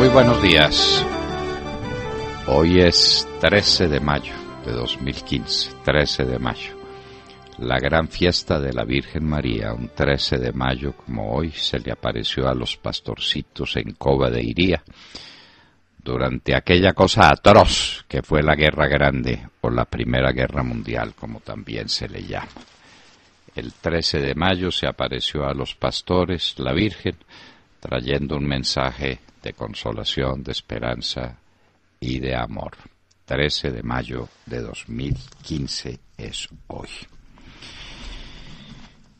Muy buenos días. Hoy es 13 de mayo de 2015, 13 de mayo. La gran fiesta de la Virgen María, un 13 de mayo como hoy, se le apareció a los pastorcitos en Cova de Iría, durante aquella cosa atroz que fue la Guerra Grande, o la Primera Guerra Mundial, como también se le llama. El 13 de mayo se apareció a los pastores la Virgen, trayendo un mensaje de consolación, de esperanza y de amor. 13 de mayo de 2015 es hoy.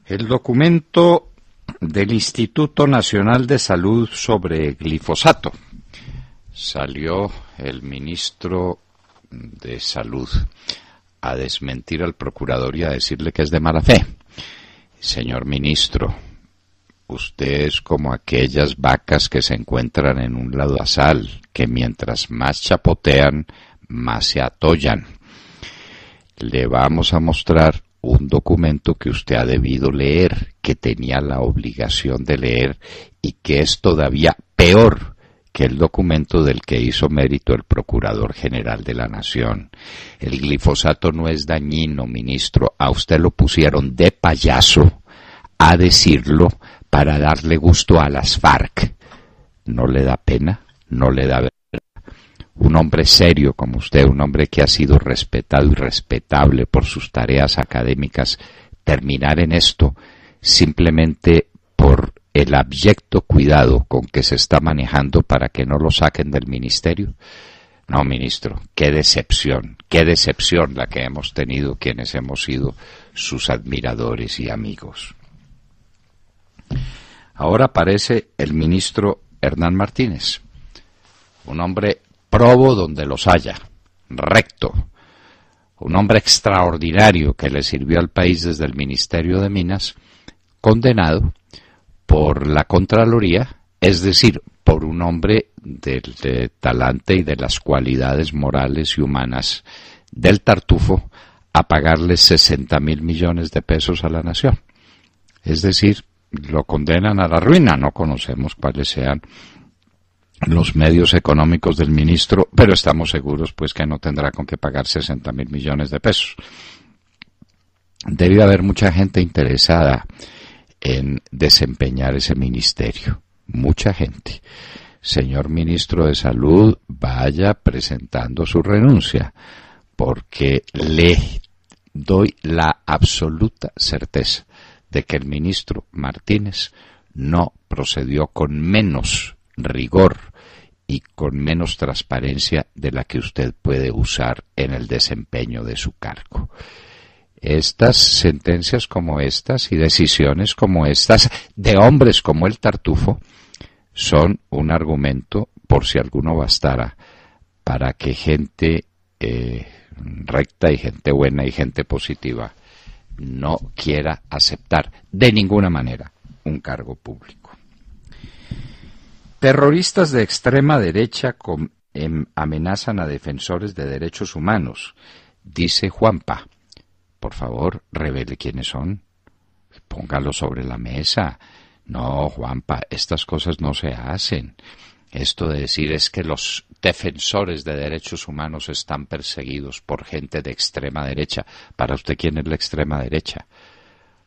El documento del Instituto Nacional de Salud sobre glifosato. Salió el ministro de Salud a desmentir al procurador y a decirle que es de mala fe. Señor ministro, usted es como aquellas vacas que se encuentran en un lodazal, que mientras más chapotean, más se atollan. Le vamos a mostrar un documento que usted ha debido leer, que tenía la obligación de leer y que es todavía peor que el documento del que hizo mérito el Procurador General de la Nación. El glifosato no es dañino, ministro. A usted lo pusieron de payaso a decirlo para darle gusto a las FARC. ¿No le da pena? ¿No le da vergüenza? Un hombre serio como usted, un hombre que ha sido respetado y respetable por sus tareas académicas, terminar en esto simplemente por el abyecto cuidado con que se está manejando para que no lo saquen del ministerio. No, ministro, qué decepción la que hemos tenido quienes hemos sido sus admiradores y amigos. Ahora aparece el ministro Hernán Martínez, un hombre probo donde los haya, recto, un hombre extraordinario que le sirvió al país desde el Ministerio de Minas, condenado por la Contraloría, es decir, por un hombre del talante y de las cualidades morales y humanas del Tartufo, a pagarle 60.000 millones de pesos a la nación. Es decir, lo condenan a la ruina. No conocemos cuáles sean los medios económicos del ministro, pero estamos seguros pues que no tendrá con qué pagar 60.000 millones de pesos. Debe haber mucha gente interesada en desempeñar ese ministerio, mucha gente. Señor ministro de Salud, vaya presentando su renuncia, porque le doy la absoluta certeza de que el ministro Martínez no procedió con menos rigor y con menos transparencia de la que usted puede usar en el desempeño de su cargo. Estas sentencias como estas y decisiones como estas de hombres como el Tartufo son un argumento, por si alguno bastara, para que gente recta y gente buena y gente positiva no quiera aceptar de ninguna manera un cargo público. Terroristas de extrema derecha amenazan a defensores de derechos humanos, dice Juanpa. Por favor, revele quiénes son. Póngalo sobre la mesa. No, Juanpa, estas cosas no se hacen. Esto de decir es que los defensores de derechos humanos están perseguidos por gente de extrema derecha. Para usted, ¿quién es la extrema derecha?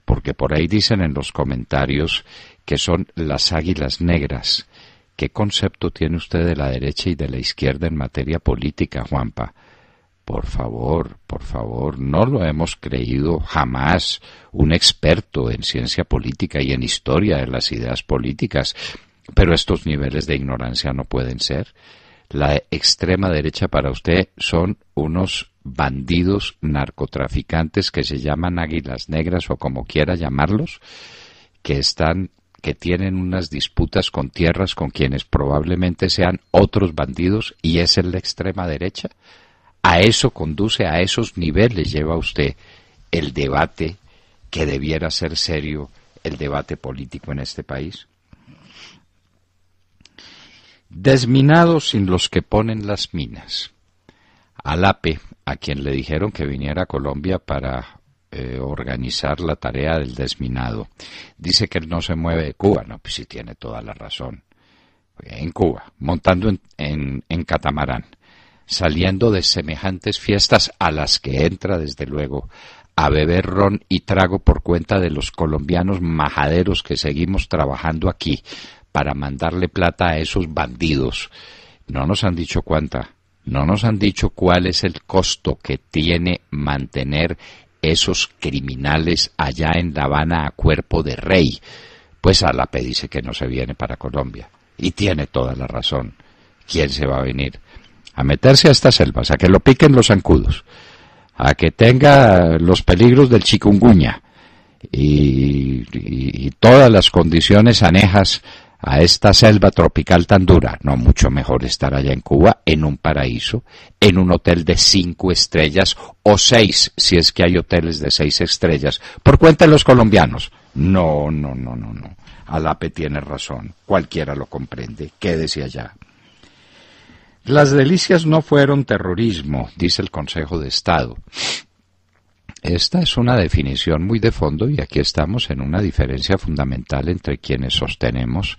Porque por ahí dicen en los comentarios que son las águilas negras. ¿Qué concepto tiene usted de la derecha y de la izquierda en materia política, Juanpa? Por favor, no lo hemos creído jamás un experto en ciencia política y en historia de las ideas políticas, pero estos niveles de ignorancia no pueden ser. La extrema derecha para usted son unos bandidos narcotraficantes que se llaman águilas negras o como quiera llamarlos, que tienen unas disputas con tierras con quienes probablemente sean otros bandidos, y es la extrema derecha. A eso conduce, a esos niveles lleva usted el debate que debiera ser serio, el debate político en este país. Desminados sin los que ponen las minas. Alape, a quien le dijeron que viniera a Colombia para organizar la tarea del desminado, dice que él no se mueve de Cuba. No, pues sí tiene toda la razón. en Cuba, montando en catamarán, saliendo de semejantes fiestas a las que entra, desde luego, a beber ron y trago por cuenta de los colombianos majaderos que seguimos trabajando aquí para mandarle plata a esos bandidos. No nos han dicho cuánta, no nos han dicho cuál es el costo que tiene mantener esos criminales allá en La Habana a cuerpo de rey. Pues Alape dice que no se viene para Colombia. Y tiene toda la razón. ¿Quién se va a venir? A meterse a estas selvas, a que lo piquen los zancudos, a que tenga los peligros del chikungunya y todas las condiciones anejas a esta selva tropical tan dura. No, mucho mejor estar allá en Cuba, en un paraíso, en un hotel de 5 estrellas o 6, si es que hay hoteles de 6 estrellas, por cuenta de los colombianos. No. Alape tiene razón, cualquiera lo comprende, quédese allá. Las delicias no fueron terrorismo, dice el Consejo de Estado. Esta es una definición muy de fondo y aquí estamos en una diferencia fundamental entre quienes sostenemos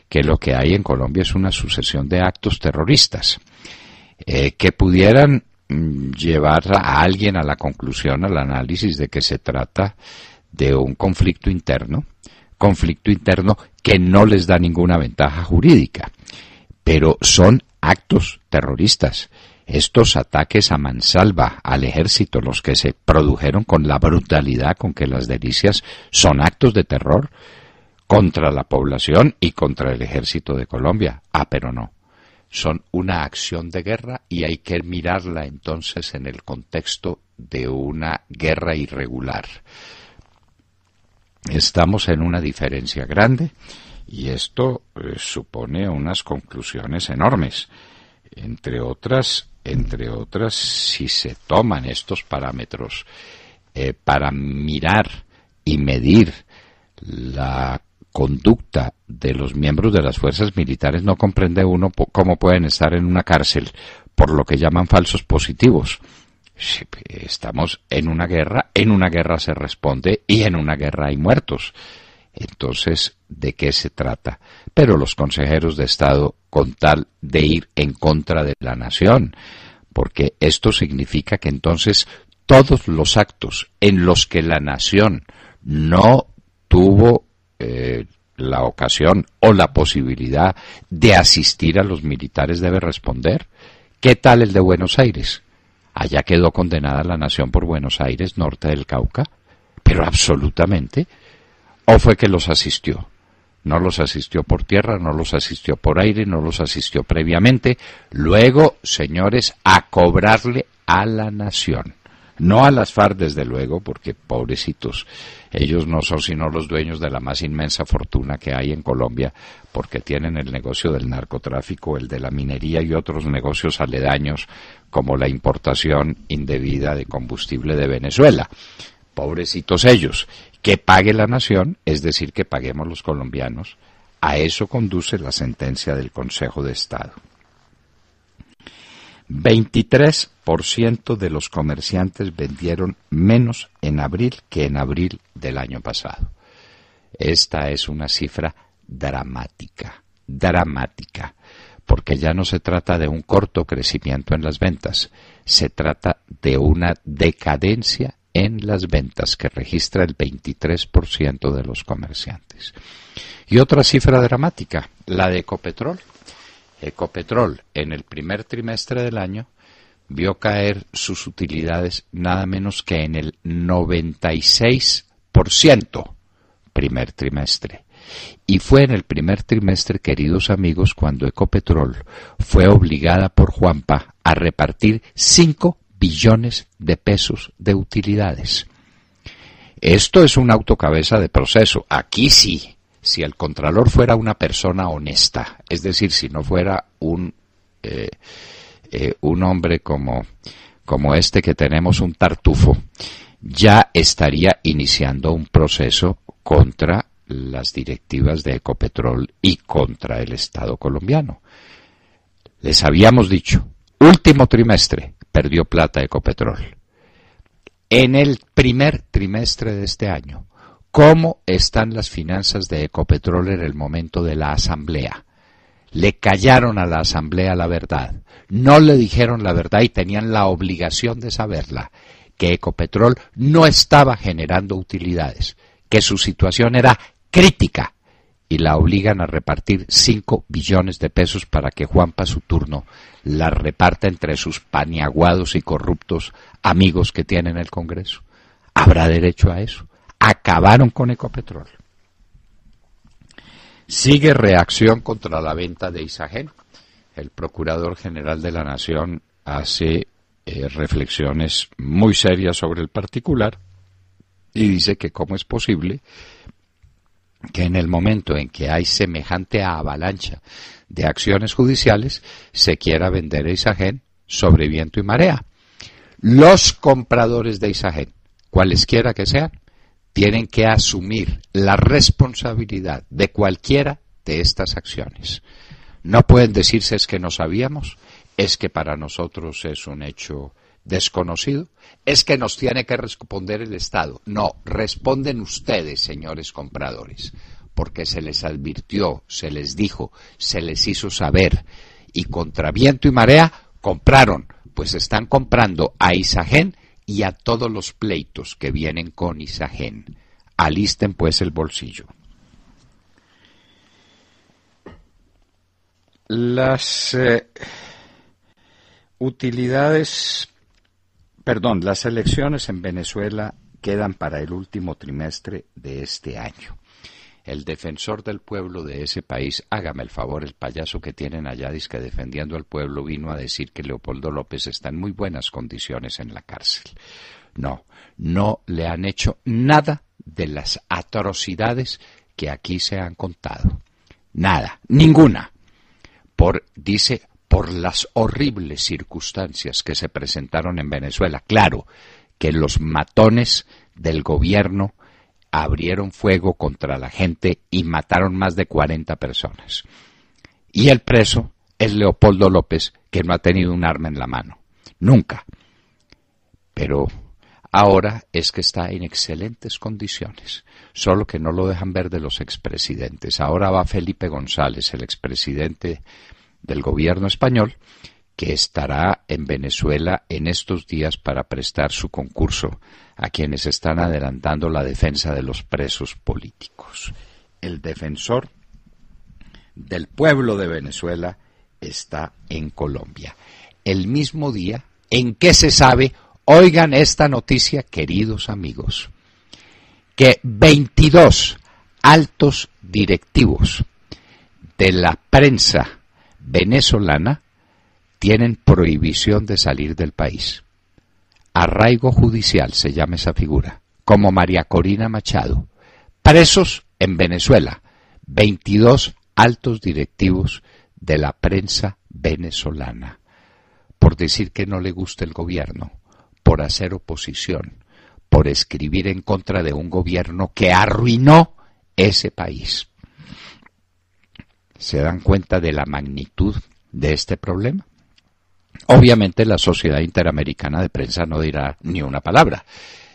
que lo que hay en Colombia es una sucesión de actos terroristas que pudieran llevar a alguien a la conclusión, al análisis de que se trata de un conflicto interno que no les da ninguna ventaja jurídica, pero son actos terroristas. Estos ataques a mansalva al ejército, los que se produjeron con la brutalidad con que las delicias son actos de terror contra la población y contra el ejército de Colombia. Pero no, son una acción de guerra y hay que mirarla entonces en el contexto de una guerra irregular. Estamos en una diferencia grande y esto supone unas conclusiones enormes. Entre otras, si se toman estos parámetros para mirar y medir la conducta de los miembros de las fuerzas militares, no comprende uno cómo pueden estar en una cárcel por lo que llaman falsos positivos. Estamos en una guerra se responde y en una guerra hay muertos. Entonces, ¿de qué se trata? Pero los consejeros de Estado, con tal de ir en contra de la nación, porque esto significa que entonces todos los actos en los que la nación no tuvo la ocasión o la posibilidad de asistir a los militares debe responder. ¿Qué tal el de Buenos Aires? Allá quedó condenada la nación por Buenos Aires, norte del Cauca, pero absolutamente. ¿O fue que los asistió? No los asistió por tierra, no los asistió por aire, no los asistió previamente. Luego, señores, a cobrarle a la nación. No a las FARC, desde luego, porque pobrecitos, ellos no son sino los dueños de la más inmensa fortuna que hay en Colombia, porque tienen el negocio del narcotráfico, el de la minería y otros negocios aledaños, como la importación indebida de combustible de Venezuela. Pobrecitos ellos. Que pague la nación, es decir, que paguemos los colombianos. A eso conduce la sentencia del Consejo de Estado. 23% de los comerciantes vendieron menos en abril que en abril del año pasado. Esta es una cifra dramática, porque ya no se trata de un corto crecimiento en las ventas, se trata de una decadencia en las ventas que registra el 23% de los comerciantes. Y otra cifra dramática, la de Ecopetrol. Ecopetrol en el primer trimestre del año vio caer sus utilidades nada menos que en el 96% primer trimestre. Y fue en el primer trimestre, queridos amigos, cuando Ecopetrol fue obligada por Juanpa a repartir 5 billones de pesos de utilidades. Esto es un autocabeza de proceso. Aquí sí, si el Contralor fuera una persona honesta, es decir, si no fuera un hombre como este que tenemos, un tartufo, ya estaría iniciando un proceso contra las directivas de Ecopetrol y contra el Estado colombiano. Les habíamos dicho, último trimestre, perdió plata Ecopetrol. En el primer trimestre de este año, ¿cómo están las finanzas de Ecopetrol en el momento de la asamblea? Le callaron a la Asamblea la verdad. No le dijeron la verdad y tenían la obligación de saberla, que Ecopetrol no estaba generando utilidades, que su situación era crítica, y la obligan a repartir 5 billones de pesos para que Juanpa, su turno, la reparta entre sus paniaguados y corruptos amigos que tiene en el Congreso. ¿Habrá derecho a eso? Acabaron con Ecopetrol. Sigue reacción contra la venta de Isagen. El Procurador General de la Nación hace reflexiones muy serias sobre el particular y dice que cómo es posible que en el momento en que hay semejante avalancha de acciones judiciales se quiera vender Isagen sobre viento y marea. Los compradores de Isagen, cualesquiera que sean, tienen que asumir la responsabilidad de cualquiera de estas acciones. No pueden decirse es que no sabíamos, es que para nosotros es un hecho desconocido, es que nos tiene que responder el Estado. No, responden ustedes, señores compradores, porque se les advirtió, se les dijo, se les hizo saber, y contra viento y marea compraron, pues están comprando a Isagen y a todos los pleitos que vienen con Isagen. Alisten pues el bolsillo. Las las elecciones en Venezuela quedan para el último trimestre de este año. El defensor del pueblo de ese país, hágame el favor, el payaso que tienen allá, que defendiendo al pueblo, vino a decir que Leopoldo López está en muy buenas condiciones en la cárcel. No le han hecho nada de las atrocidades que aquí se han contado. Nada, ninguna. Dice, por las horribles circunstancias que se presentaron en Venezuela. Claro, que los matones del gobierno abrieron fuego contra la gente y mataron más de 40 personas. Y el preso es Leopoldo López, que no ha tenido un arma en la mano. Nunca. Pero ahora es que está en excelentes condiciones, solo que no lo dejan ver de los expresidentes. Ahora va Felipe González, el expresidente del gobierno español, que estará en Venezuela en estos días para prestar su concurso a quienes están adelantando la defensa de los presos políticos. El defensor del pueblo de Venezuela está en Colombia. El mismo día en que se sabe, oigan esta noticia, queridos amigos, que 22 altos directivos de la prensa venezolana tienen prohibición de salir del país. Arraigo judicial se llama esa figura, como María Corina Machado. Presos en Venezuela, 22 altos directivos de la prensa venezolana, por decir que no le gusta el gobierno, por hacer oposición, por escribir en contra de un gobierno que arruinó ese país. ¿Se dan cuenta de la magnitud de este problema? Obviamente la Sociedad Interamericana de Prensa no dirá ni una palabra.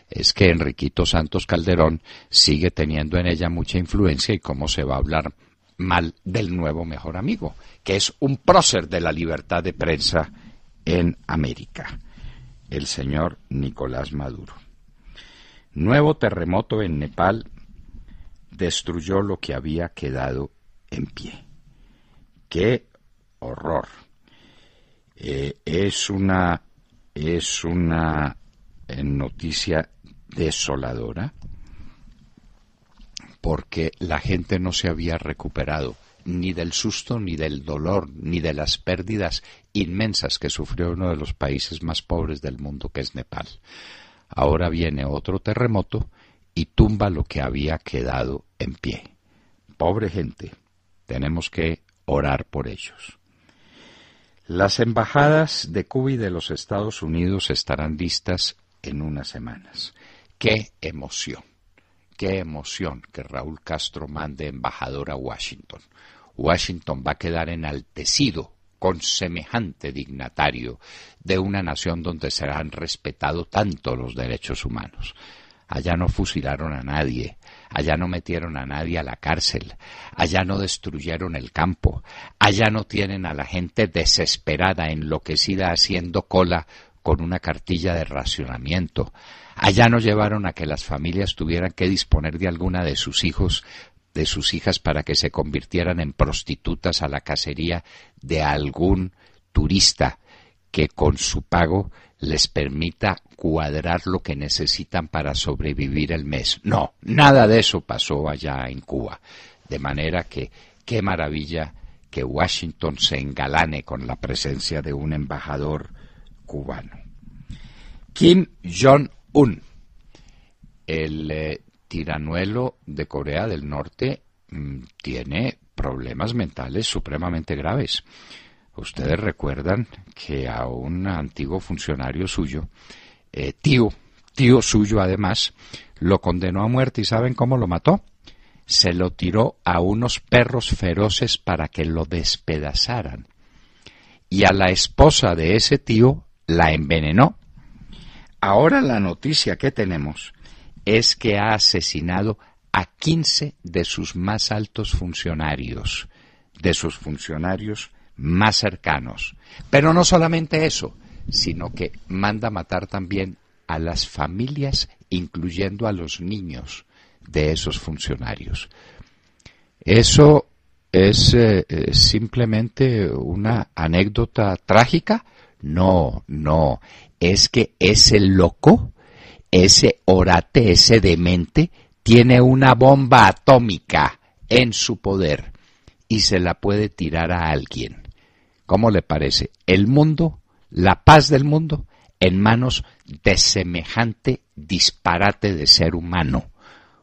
Es que Enriquito Santos Calderón sigue teniendo en ella mucha influencia, y cómo se va a hablar mal del nuevo mejor amigo, que es un prócer de la libertad de prensa en América, el señor Nicolás Maduro. Nuevo terremoto en Nepal destruyó lo que había quedado en pie. ¡Qué horror! Es una noticia desoladora, porque la gente no se había recuperado ni del susto, ni del dolor, ni de las pérdidas inmensas que sufrió uno de los países más pobres del mundo, que es Nepal. Ahora viene otro terremoto y tumba lo que había quedado en pie. Pobre gente, tenemos que orar por ellos. Las embajadas de Cuba y de los Estados Unidos estarán listas en unas semanas. ¡Qué emoción! ¡Qué emoción que Raúl Castro mande embajador a Washington! Washington va a quedar enaltecido con semejante dignatario de una nación donde se han respetado tanto los derechos humanos. Allá no fusilaron a nadie, allá no metieron a nadie a la cárcel, allá no destruyeron el campo, allá no tienen a la gente desesperada, enloquecida, haciendo cola con una cartilla de racionamiento. Allá no llevaron a que las familias tuvieran que disponer de alguna de sus hijos, de sus hijas, para que se convirtieran en prostitutas a la cacería de algún turista que con su pago les permita cuadrar lo que necesitan para sobrevivir el mes. No, nada de eso pasó allá en Cuba. De manera que, qué maravilla que Washington se engalane con la presencia de un embajador cubano. Kim Jong-un, el tiranuelo de Corea del Norte, tiene problemas mentales supremamente graves. Ustedes recuerdan que a un antiguo funcionario suyo, tío suyo además, lo condenó a muerte. ¿Y saben cómo lo mató? Se lo tiró a unos perros feroces para que lo despedazaran. Y a la esposa de ese tío la envenenó. Ahora la noticia que tenemos es que ha asesinado a 15 de sus más altos funcionarios, de sus funcionarios más cercanos. Pero no solamente eso, sino que manda matar también a las familias, incluyendo a los niños de esos funcionarios. ¿Eso es simplemente una anécdota trágica? No, no. Es que ese loco, ese orate, ese demente, tiene una bomba atómica en su poder y se la puede tirar a alguien. ¿Cómo le parece? El mundo, la paz del mundo, en manos de semejante disparate de ser humano.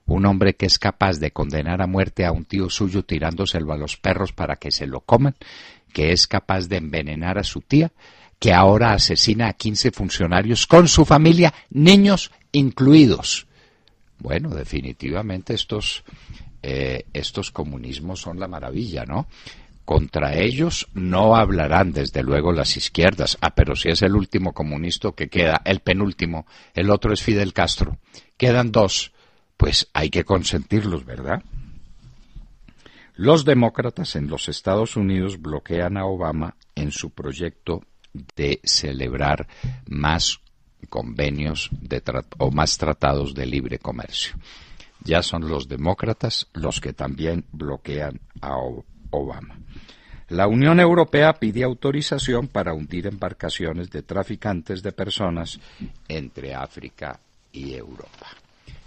Un hombre que es capaz de condenar a muerte a un tío suyo tirándoselo a los perros para que se lo coman, que es capaz de envenenar a su tía, que ahora asesina a 15 funcionarios con su familia, niños incluidos. Bueno, definitivamente estos comunismos son la maravilla, ¿no? Contra ellos no hablarán, desde luego, las izquierdas. Pero si es el último comunista que queda, el penúltimo, el otro es Fidel Castro. Quedan dos, pues hay que consentirlos, ¿verdad? Los demócratas en los Estados Unidos bloquean a Obama en su proyecto de celebrar más convenios o más tratados de libre comercio. Ya son los demócratas los que también bloquean a Obama. La Unión Europea pide autorización para hundir embarcaciones de traficantes de personas entre África y Europa.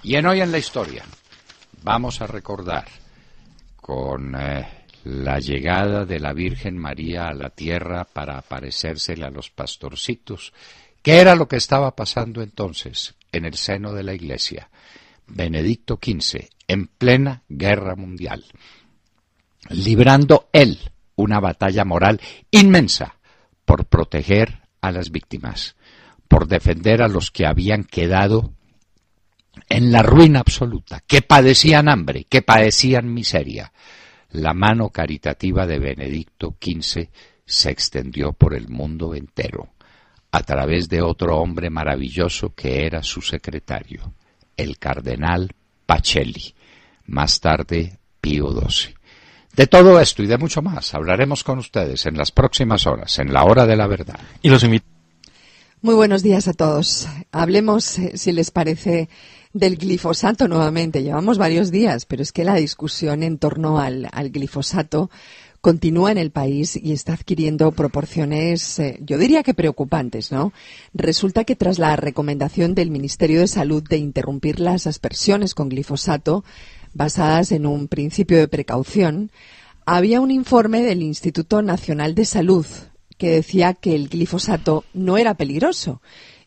Y en Hoy en la Historia vamos a recordar con la llegada de la Virgen María a la tierra para aparecérsele a los pastorcitos. ¿Qué era lo que estaba pasando entonces en el seno de la Iglesia? Benedicto XV, en plena guerra mundial, librando él una batalla moral inmensa por proteger a las víctimas, por defender a los que habían quedado en la ruina absoluta, que padecían hambre, que padecían miseria. La mano caritativa de Benedicto XV se extendió por el mundo entero, a través de otro hombre maravilloso que era su secretario, el cardenal Pacelli, más tarde Pío XII. De todo esto y de mucho más hablaremos con ustedes en las próximas horas, en la Hora de la Verdad. Y los invito. Muy buenos días a todos. Hablemos, si les parece, del glifosato nuevamente. Llevamos varios días, pero es que la discusión en torno al glifosato continúa en el país y está adquiriendo proporciones, yo diría que preocupantes, ¿no? Resulta que tras la recomendación del Ministerio de Salud de interrumpir las aspersiones con glifosato, basadas en un principio de precaución, había un informe del Instituto Nacional de Salud que decía que el glifosato no era peligroso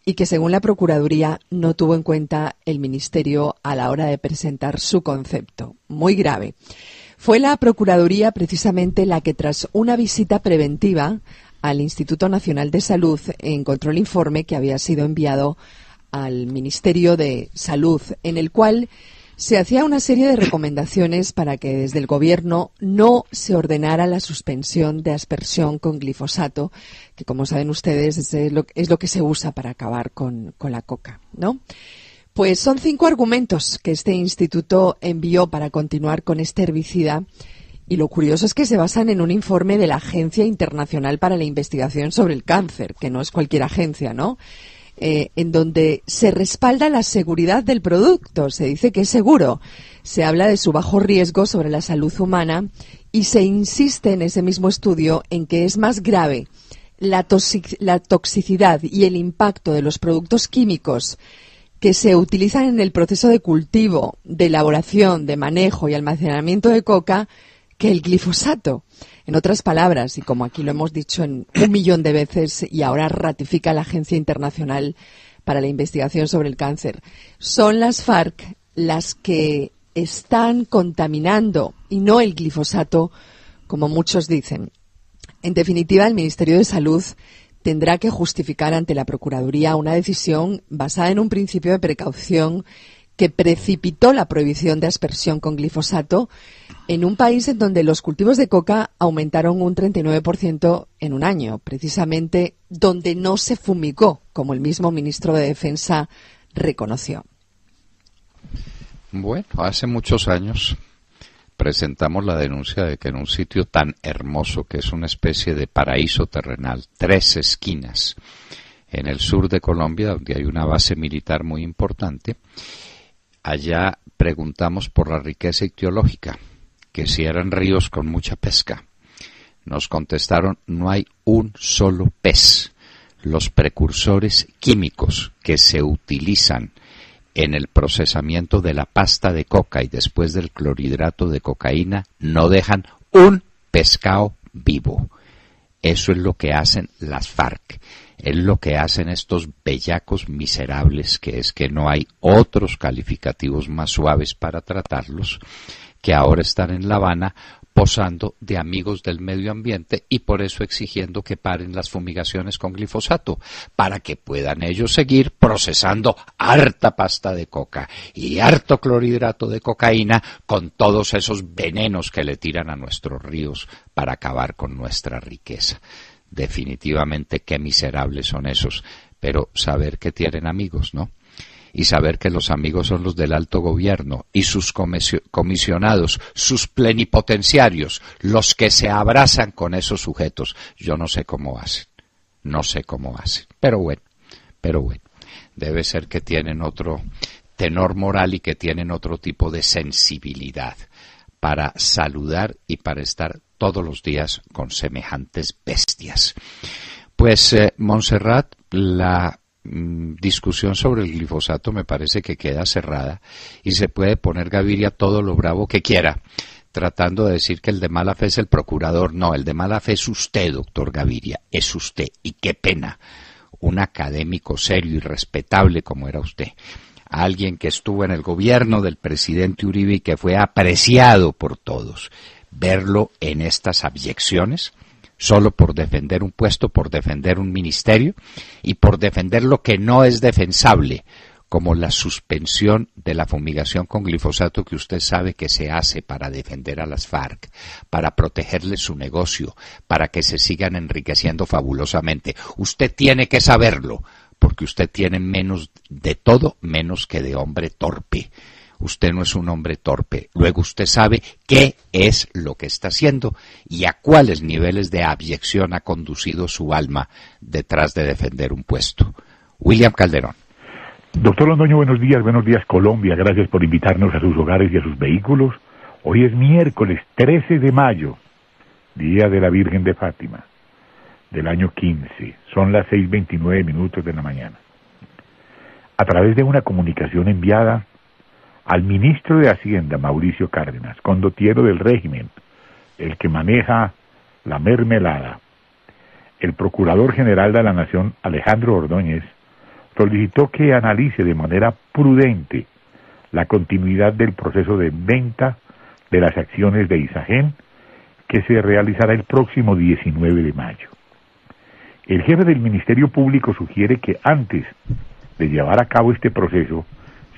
y que, según la Procuraduría, no tuvo en cuenta el Ministerio a la hora de presentar su concepto. Muy grave. Fue la Procuraduría precisamente la que, tras una visita preventiva al Instituto Nacional de Salud, encontró el informe que había sido enviado al Ministerio de Salud, en el cual se hacía una serie de recomendaciones para que desde el Gobierno no se ordenara la suspensión de aspersión con glifosato, que, como saben ustedes, es lo que se usa para acabar con la coca, ¿no? Pues son 5 argumentos que este instituto envió para continuar con este herbicida. Y lo curioso es que se basan en un informe de la Agencia Internacional para la Investigación sobre el Cáncer, que no es cualquier agencia, ¿no? En donde se respalda la seguridad del producto, se dice que es seguro, se habla de su bajo riesgo sobre la salud humana y se insiste en ese mismo estudio en que es más grave la toxicidad y el impacto de los productos químicos que se utilizan en el proceso de cultivo, de elaboración, de manejo y almacenamiento de coca que el glifosato. En otras palabras, y como aquí lo hemos dicho en 1.000.000 de veces y ahora ratifica la Agencia Internacional para la Investigación sobre el Cáncer, son las FARC las que están contaminando y no el glifosato, como muchos dicen. En definitiva, el Ministerio de Salud tendrá que justificar ante la Procuraduría una decisión basada en un principio de precaución que precipitó la prohibición de aspersión con glifosato en un país en donde los cultivos de coca aumentaron un 39% en un año, precisamente donde no se fumigó, como el mismo ministro de Defensa reconoció. Bueno, hace muchos años presentamos la denuncia de que en un sitio tan hermoso que es una especie de paraíso terrenal, 3 esquinas, en el sur de Colombia, donde hay una base militar muy importante, allá preguntamos por la riqueza ictiológica, que si eran ríos con mucha pesca. Nos contestaron, no hay un solo pez. Los precursores químicos que se utilizan en el procesamiento de la pasta de coca y después del clorhidrato de cocaína no dejan un pescado vivo. Eso es lo que hacen las FARC. Es lo que hacen estos bellacos miserables, que es que no hay otros calificativos más suaves para tratarlos, que ahora están en La Habana posando de amigos del medio ambiente y por eso exigiendo que paren las fumigaciones con glifosato, para que puedan ellos seguir procesando harta pasta de coca y harto clorhidrato de cocaína con todos esos venenos que le tiran a nuestros ríos para acabar con nuestra riqueza. Definitivamente qué miserables son esos, pero saber que tienen amigos, ¿no? Y saber que los amigos son los del alto gobierno y sus comisionados, sus plenipotenciarios, los que se abrazan con esos sujetos. Yo no sé cómo hacen, pero bueno, debe ser que tienen otro tenor moral y que tienen otro tipo de sensibilidad para saludar y para estar todos los días con semejantes bestias. Pues, Montserrat, la discusión sobre el glifosato me parece que queda cerrada y se puede poner Gaviria todo lo bravo que quiera, tratando de decir que el de mala fe es el procurador. No, el de mala fe es usted, doctor Gaviria, es usted. Y qué pena, un académico serio y respetable como era usted, alguien que estuvo en el gobierno del presidente Uribe y que fue apreciado por todos, verlo en estas abyecciones, solo por defender un puesto, por defender un ministerio y por defender lo que no es defensable, como la suspensión de la fumigación con glifosato que usted sabe que se hace para defender a las FARC, para protegerles su negocio, para que se sigan enriqueciendo fabulosamente. Usted tiene que saberlo, porque usted tiene menos de todo, menos que de hombre torpe. Usted no es un hombre torpe. Luego usted sabe qué es lo que está haciendo y a cuáles niveles de abyección ha conducido su alma detrás de defender un puesto. William Calderón. Doctor Londoño, buenos días Colombia. Gracias por invitarnos a sus hogares y a sus vehículos. Hoy es miércoles 13 de mayo, Día de la Virgen de Fátima, del año 15. Son las 6:29 de la mañana. A través de una comunicación enviada al ministro de Hacienda, Mauricio Cárdenas, condottiero del régimen, el que maneja la mermelada, el procurador general de la Nación, Alejandro Ordóñez, solicitó que analice de manera prudente la continuidad del proceso de venta de las acciones de Isagen, que se realizará el próximo 19 de mayo. El jefe del Ministerio Público sugiere que antes de llevar a cabo este proceso,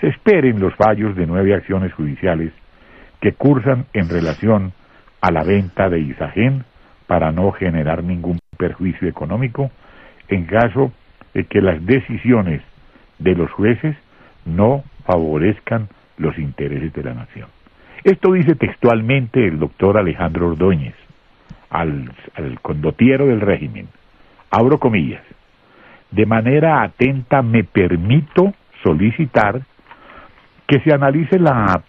se esperen los fallos de 9 acciones judiciales que cursan en relación a la venta de Isagen para no generar ningún perjuicio económico en caso de que las decisiones de los jueces no favorezcan los intereses de la nación. Esto dice textualmente el doctor Alejandro Ordóñez al condottiero del régimen. Abro comillas. De manera atenta me permito solicitar que se analice la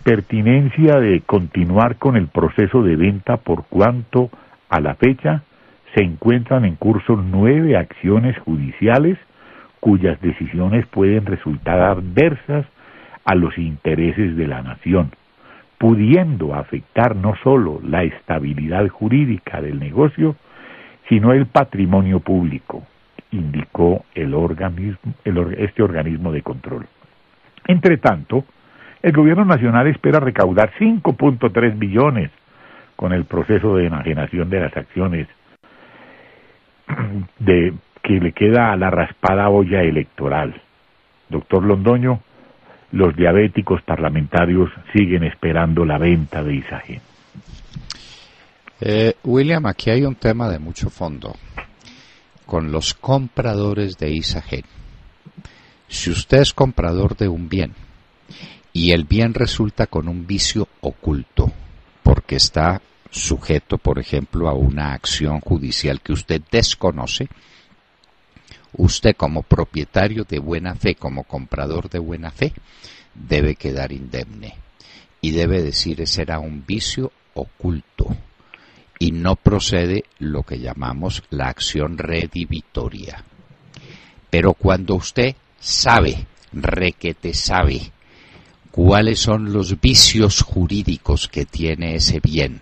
pertinencia de continuar con el proceso de venta por cuanto a la fecha se encuentran en curso 9 acciones judiciales cuyas decisiones pueden resultar adversas a los intereses de la nación, pudiendo afectar no solo la estabilidad jurídica del negocio, sino el patrimonio público, indicó este organismo de control. Entre tanto, el gobierno nacional espera recaudar 5.3 billones con el proceso de enajenación de las acciones que le queda a la raspada olla electoral. Doctor Londoño, los diabéticos parlamentarios siguen esperando la venta de Isagen. William, aquí hay un tema de mucho fondo con los compradores de Isagen. Si usted es comprador de un bien y el bien resulta con un vicio oculto porque está sujeto, por ejemplo, a una acción judicial que usted desconoce, usted como propietario de buena fe, como comprador de buena fe, debe quedar indemne y debe decir ese era un vicio oculto y no procede lo que llamamos la acción redivitoria. Pero cuando usted sabe, requete sabe, cuáles son los vicios jurídicos que tiene ese bien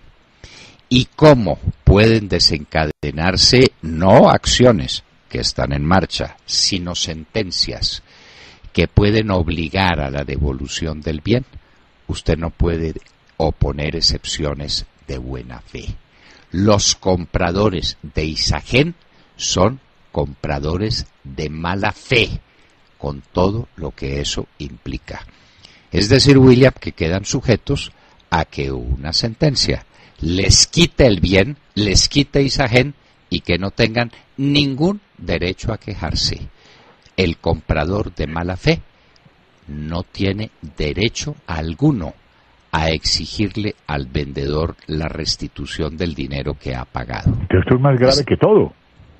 y cómo pueden desencadenarse no acciones que están en marcha, sino sentencias que pueden obligar a la devolución del bien, usted no puede oponer excepciones de buena fe. Los compradores de Isagen son compradores de mala fe, con todo lo que eso implica. Es decir, William, que quedan sujetos a que una sentencia les quite el bien, les quite Isagen y que no tengan ningún derecho a quejarse. El comprador de mala fe no tiene derecho alguno a exigirle al vendedor la restitución del dinero que ha pagado. Esto es más grave que todo.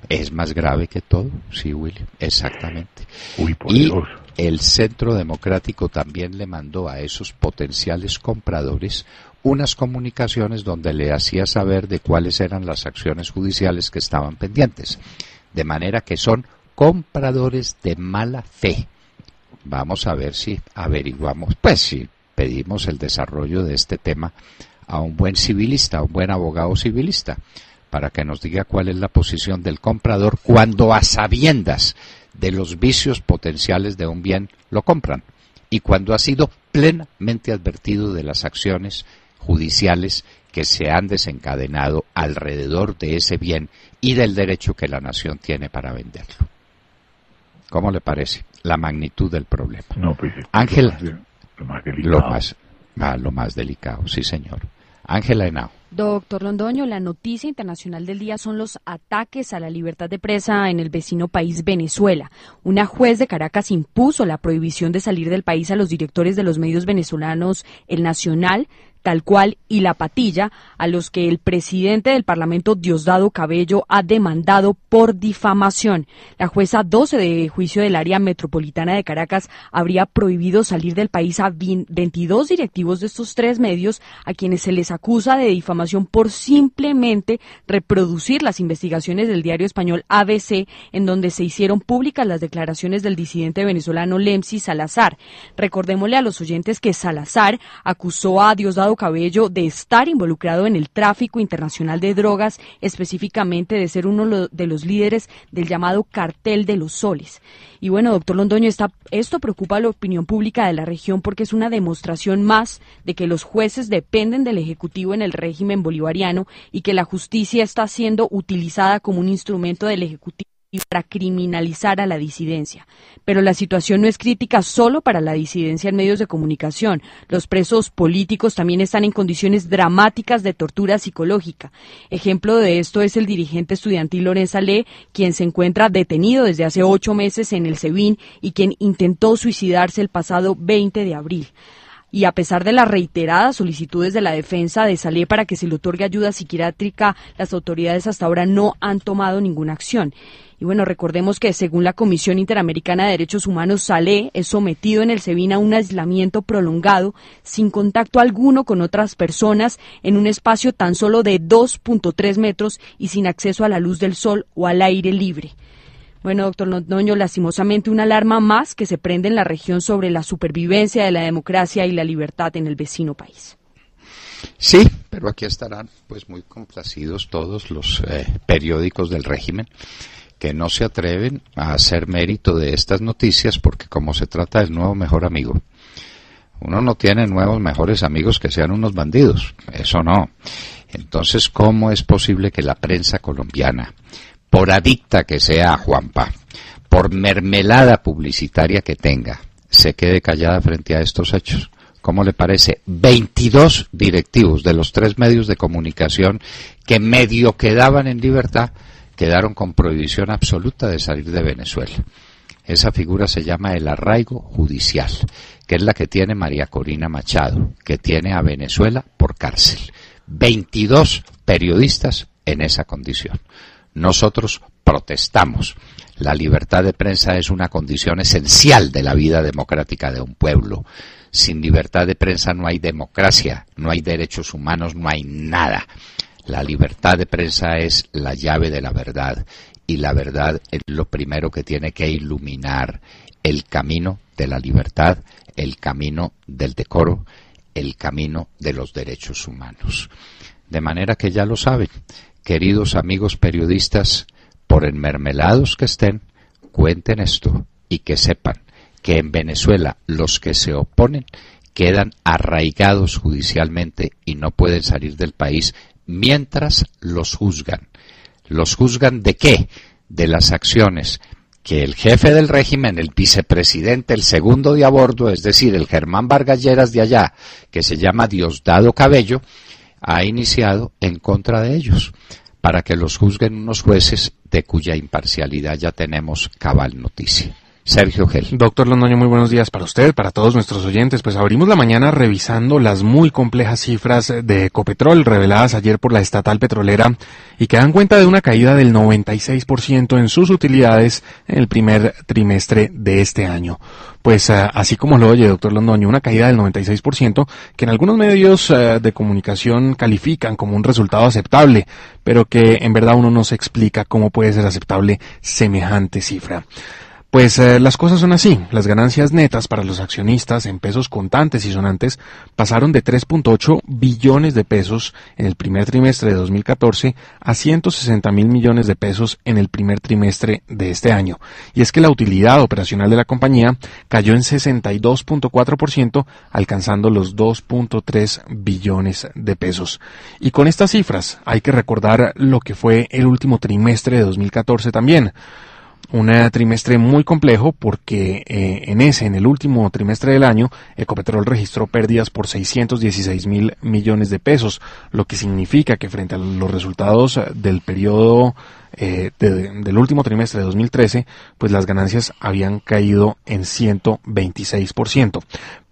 Es más grave que todo, sí, William, exactamente. Uy, por y Dios. El Centro Democrático también le mandó a esos potenciales compradores unas comunicaciones donde le hacía saber de cuáles eran las acciones judiciales que estaban pendientes. De manera que son compradores de mala fe. Vamos a ver si averiguamos, pues si pedimos el desarrollo de este tema a un buen civilista, a un buen abogado civilista, para que nos diga cuál es la posición del comprador cuando a sabiendas de los vicios potenciales de un bien lo compran y cuando ha sido plenamente advertido de las acciones judiciales que se han desencadenado alrededor de ese bien y del derecho que la nación tiene para venderlo. ¿Cómo le parece la magnitud del problema? No, pues Ángela, lo más delicado. Lo más delicado, sí señor. Ángela Henao. Doctor Londoño, la noticia internacional del día son los ataques a la libertad de prensa en el vecino país Venezuela. Una juez de Caracas impuso la prohibición de salir del país a los directores de los medios venezolanos El Nacional, Tal Cual y La Patilla, a los que el presidente del Parlamento, Diosdado Cabello, ha demandado por difamación. La jueza 12 de juicio del área metropolitana de Caracas habría prohibido salir del país a 22 directivos de estos 3 medios, a quienes se les acusa de difamación por simplemente reproducir las investigaciones del diario español ABC, en donde se hicieron públicas las declaraciones del disidente venezolano Lemcy Salazar. Recordémosle a los oyentes que Salazar acusó a Diosdado Cabello de estar involucrado en el tráfico internacional de drogas, específicamente de ser uno de los líderes del llamado Cartel de los Soles. Y bueno, doctor Londoño, esto preocupa a la opinión pública de la región porque es una demostración más de que los jueces dependen del Ejecutivo en el régimen bolivariano y que la justicia está siendo utilizada como un instrumento del Ejecutivo y para criminalizar a la disidencia. Pero la situación no es crítica solo para la disidencia en medios de comunicación. Los presos políticos también están en condiciones dramáticas de tortura psicológica. Ejemplo de esto es el dirigente estudiantil Lorenz Salé, quien se encuentra detenido desde hace 8 meses en el SEBIN y quien intentó suicidarse el pasado 20 de abril. Y a pesar de las reiteradas solicitudes de la defensa de Salé para que se le otorgue ayuda psiquiátrica, las autoridades hasta ahora no han tomado ninguna acción. Y bueno, recordemos que según la Comisión Interamericana de Derechos Humanos, Salé es sometido en el SEBIN a un aislamiento prolongado, sin contacto alguno con otras personas, en un espacio tan solo de 2.3 metros y sin acceso a la luz del sol o al aire libre. Bueno, doctor Londoño, lastimosamente una alarma más que se prende en la región sobre la supervivencia de la democracia y la libertad en el vecino país. Sí, pero aquí estarán pues muy complacidos todos los periódicos del régimen que no se atreven a hacer mérito de estas noticias porque como se trata del nuevo mejor amigo, uno no tiene nuevos mejores amigos que sean unos bandidos, eso no. Entonces, ¿cómo es posible que la prensa colombiana, por adicta que sea a Juanpa, por mermelada publicitaria que tenga, se quede callada frente a estos hechos? ¿Cómo le parece? 22 directivos de los 3 medios de comunicación que medio quedaban en libertad, quedaron con prohibición absoluta de salir de Venezuela. Esa figura se llama el arraigo judicial, que es la que tiene María Corina Machado, que tiene a Venezuela por cárcel. 22 periodistas en esa condición. Nosotros protestamos. La libertad de prensa es una condición esencial de la vida democrática de un pueblo. Sin libertad de prensa no hay democracia, no hay derechos humanos, no hay nada. La libertad de prensa es la llave de la verdad y la verdad es lo primero que tiene que iluminar el camino de la libertad, el camino del decoro, el camino de los derechos humanos. De manera que ya lo saben, queridos amigos periodistas, por enmermelados que estén, cuenten esto y que sepan que en Venezuela los que se oponen quedan arraigados judicialmente y no pueden salir del país mientras los juzgan. ¿Los juzgan de qué? De las acciones que el jefe del régimen, el vicepresidente, el segundo de a bordo, es decir, el Germán Vargas Lleras de allá, que se llama Diosdado Cabello, ha iniciado en contra de ellos, para que los juzguen unos jueces de cuya imparcialidad ya tenemos cabal noticia. Sergio Gel. Doctor Londoño, muy buenos días para usted, para todos nuestros oyentes. Pues abrimos la mañana revisando las muy complejas cifras de Ecopetrol reveladas ayer por la estatal petrolera y que dan cuenta de una caída del 96% en sus utilidades en el primer trimestre de este año. Pues así como lo oye, doctor Londoño, una caída del 96% que en algunos medios de comunicación califican como un resultado aceptable, pero que en verdad uno no se explica cómo puede ser aceptable semejante cifra. Pues las cosas son así. Las ganancias netas para los accionistas en pesos contantes y sonantes pasaron de 3.8 billones de pesos en el primer trimestre de 2014 a 160.000 millones de pesos en el primer trimestre de este año. Y es que la utilidad operacional de la compañía cayó en 62.4%, alcanzando los 2.3 billones de pesos. Y con estas cifras hay que recordar lo que fue el último trimestre de 2014 también. Un trimestre muy complejo porque en el último trimestre del año, Ecopetrol registró pérdidas por 616.000 millones de pesos, lo que significa que frente a los resultados del periodo del último trimestre de 2013, pues las ganancias habían caído en 126%.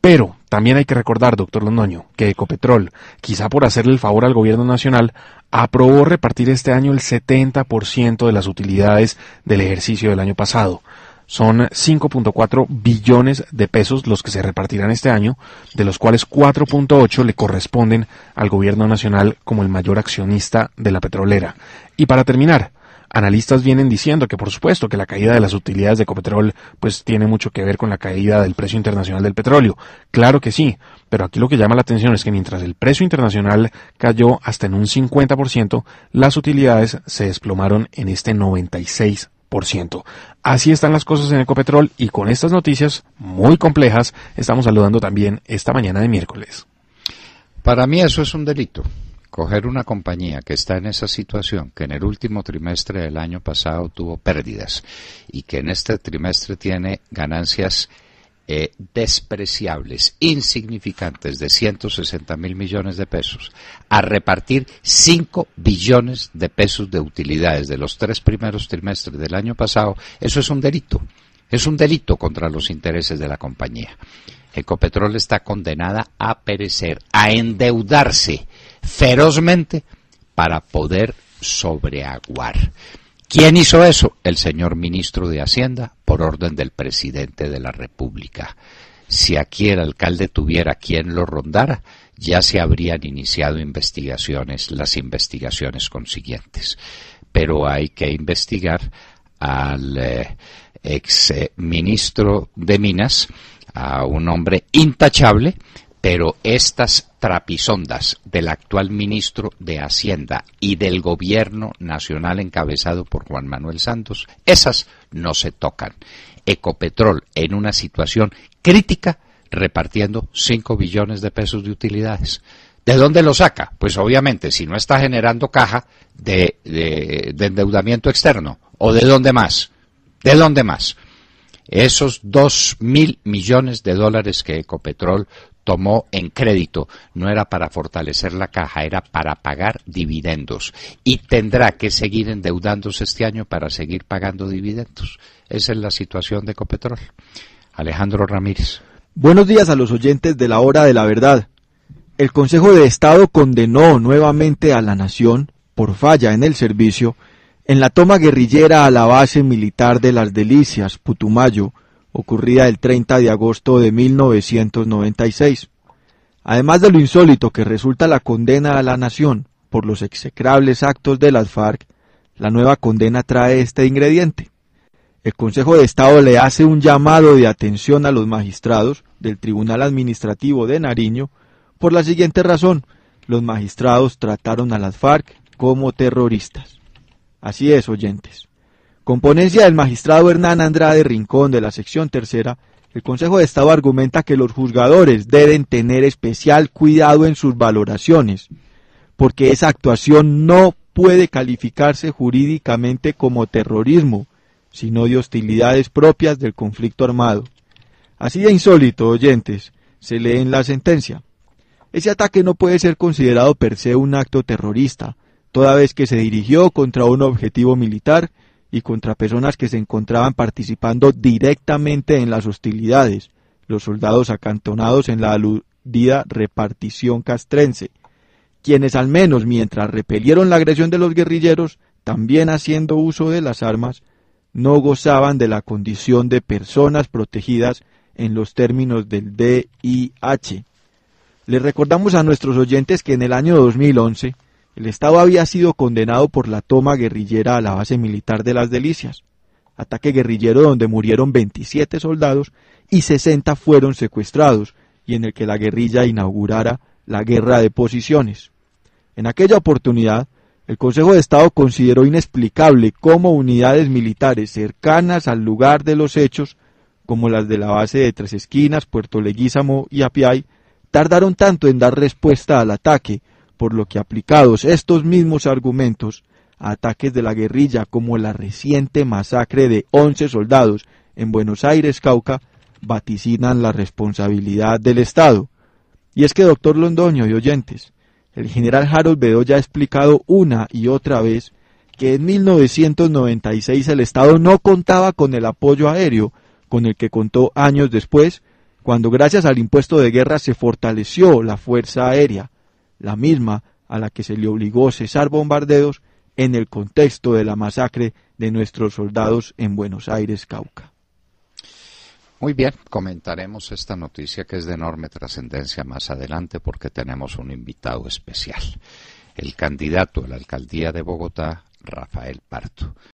Pero también hay que recordar, doctor Londoño, que Ecopetrol, quizá por hacerle el favor al gobierno nacional, aprobó repartir este año el 70% de las utilidades del ejercicio del año pasado. Son 5.4 billones de pesos los que se repartirán este año, de los cuales 4.8 le corresponden al gobierno nacional como el mayor accionista de la petrolera. Y para terminar, analistas vienen diciendo que por supuesto que la caída de las utilidades de Ecopetrol pues tiene mucho que ver con la caída del precio internacional del petróleo. Claro que sí, pero aquí lo que llama la atención es que mientras el precio internacional cayó hasta en un 50%, las utilidades se desplomaron en este 96%. Así están las cosas en Ecopetrol y con estas noticias muy complejas estamos saludando también esta mañana de miércoles. Para mí eso es un delito. coger una compañía que está en esa situación, que en el último trimestre del año pasado tuvo pérdidas y que en este trimestre tiene ganancias despreciables, insignificantes, de 160.000 millones de pesos, a repartir 5 billones de pesos de utilidades de los 3 primeros trimestres del año pasado, eso es un delito. Es un delito contra los intereses de la compañía. Ecopetrol está condenada a perecer, a endeudarse ferozmente para poder sobreaguar. ¿Quién hizo eso? El señor ministro de Hacienda, por orden del presidente de la República. Si aquí el alcalde tuviera quien lo rondara, ya se habrían iniciado investigaciones, las investigaciones consiguientes. Pero hay que investigar al ex ministro de Minas, a un hombre intachable, pero estas trapisondas del actual ministro de Hacienda y del gobierno nacional encabezado por Juan Manuel Santos, esas no se tocan. Ecopetrol en una situación crítica repartiendo 5 billones de pesos de utilidades. ¿De dónde lo saca? Pues obviamente si no está generando caja de endeudamiento externo. ¿O de dónde más? ¿De dónde más? Esos 2.000 millones de dólares que Ecopetrol tomó en crédito no era para fortalecer la caja, era para pagar dividendos y tendrá que seguir endeudándose este año para seguir pagando dividendos. Esa es la situación de Ecopetrol. Alejandro Ramírez. Buenos días a los oyentes de la Hora de la Verdad. El Consejo de Estado condenó nuevamente a la nación por falla en el servicio en la toma guerrillera a la base militar de Las Delicias, Putumayo, ocurrida el 30 de agosto de 1996. Además de lo insólito que resulta la condena a la nación por los execrables actos de las FARC, la nueva condena trae este ingrediente. El Consejo de Estado le hace un llamado de atención a los magistrados del Tribunal Administrativo de Nariño por la siguiente razón: los magistrados trataron a las FARC como terroristas. Así es, oyentes. Con ponencia del magistrado Hernán Andrade Rincón de la sección tercera, el Consejo de Estado argumenta que los juzgadores deben tener especial cuidado en sus valoraciones, porque esa actuación no puede calificarse jurídicamente como terrorismo, sino de hostilidades propias del conflicto armado. Así de insólito, oyentes, se lee en la sentencia. Ese ataque no puede ser considerado per se un acto terrorista, toda vez que se dirigió contra un objetivo militar y contra personas que se encontraban participando directamente en las hostilidades, los soldados acantonados en la aludida repartición castrense, quienes al menos mientras repelieron la agresión de los guerrilleros, también haciendo uso de las armas, no gozaban de la condición de personas protegidas en los términos del DIH. Les recordamos a nuestros oyentes que en el año 2011, el Estado había sido condenado por la toma guerrillera a la base militar de Las Delicias, ataque guerrillero donde murieron 27 soldados y 60 fueron secuestrados, y en el que la guerrilla inaugurara la guerra de posiciones. En aquella oportunidad, el Consejo de Estado consideró inexplicable cómo unidades militares cercanas al lugar de los hechos, como las de la base de Tres Esquinas, Puerto Leguízamo y Apiay, tardaron tanto en dar respuesta al ataque, por lo que aplicados estos mismos argumentos a ataques de la guerrilla como la reciente masacre de 11 soldados en Buenos Aires, Cauca, vaticinan la responsabilidad del Estado. Y es que, doctor Londoño y oyentes, el general Harold Bedoya ha explicado una y otra vez que en 1996 el Estado no contaba con el apoyo aéreo, con el que contó años después, cuando gracias al impuesto de guerra se fortaleció la fuerza aérea, la misma a la que se le obligó cesar bombardeos en el contexto de la masacre de nuestros soldados en Buenos Aires, Cauca. Muy bien, comentaremos esta noticia que es de enorme trascendencia más adelante porque tenemos un invitado especial, el candidato a la alcaldía de Bogotá, Rafael Parto.